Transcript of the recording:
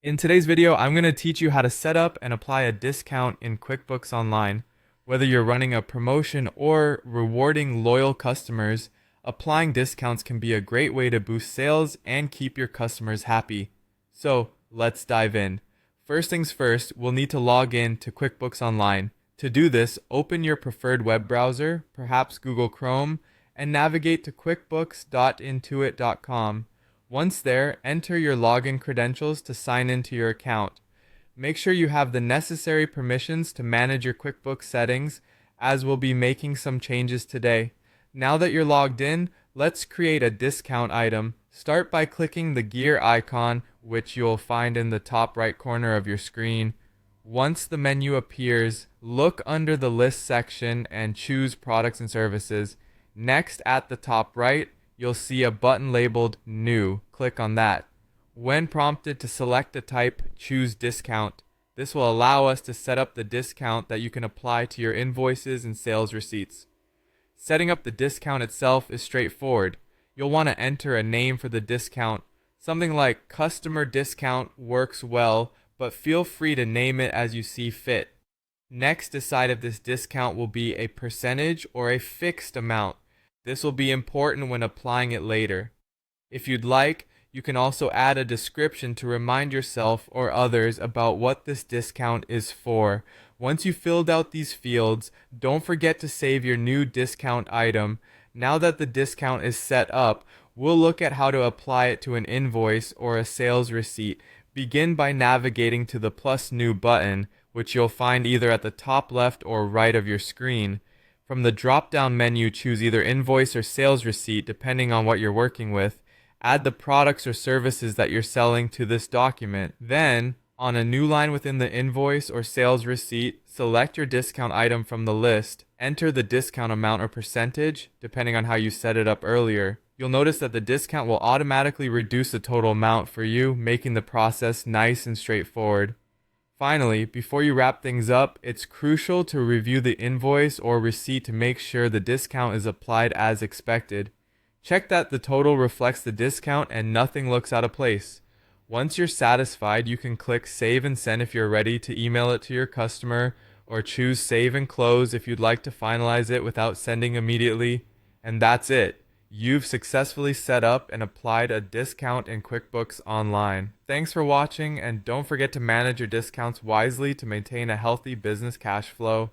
In today's video, I'm going to teach you how to set up and apply a discount in QuickBooks Online. Whether you're running a promotion or rewarding loyal customers, applying discounts can be a great way to boost sales and keep your customers happy. So let's dive in. First things first, we'll need to log in to QuickBooks Online. To do this, open your preferred web browser, perhaps Google Chrome, and navigate to quickbooks.intuit.com. Once there, enter your login credentials to sign into your account. Make sure you have the necessary permissions to manage your QuickBooks settings, as we'll be making some changes today. Now that you're logged in, let's create a discount item. Start by clicking the gear icon, which you'll find in the top right corner of your screen. Once the menu appears, look under the list section and choose products and services. Next, at the top right, you'll see a button labeled New. Click on that. When prompted to select a type, choose Discount. This will allow us to set up the discount that you can apply to your invoices and sales receipts. Setting up the discount itself is straightforward. You'll want to enter a name for the discount. Something like Customer Discount works well, but feel free to name it as you see fit. Next, decide if this discount will be a percentage or a fixed amount. This will be important when applying it later. If you'd like, you can also add a description to remind yourself or others about what this discount is for. Once you've filled out these fields, don't forget to save your new discount item. Now that the discount is set up, we'll look at how to apply it to an invoice or a sales receipt. Begin by navigating to the plus new button, which you'll find either at the top left or right of your screen. From the drop-down menu, choose either invoice or sales receipt, depending on what you're working with. Add the products or services that you're selling to this document. Then, on a new line within the invoice or sales receipt, select your discount item from the list. Enter the discount amount or percentage, depending on how you set it up earlier. You'll notice that the discount will automatically reduce the total amount for you, making the process nice and straightforward. Finally, before you wrap things up, it's crucial to review the invoice or receipt to make sure the discount is applied as expected. Check that the total reflects the discount and nothing looks out of place. Once you're satisfied, you can click Save and Send if you're ready to email it to your customer, or choose Save and Close if you'd like to finalize it without sending immediately. And that's it. You've successfully set up and applied a discount in QuickBooks Online. Thanks for watching, and don't forget to manage your discounts wisely to maintain a healthy business cash flow.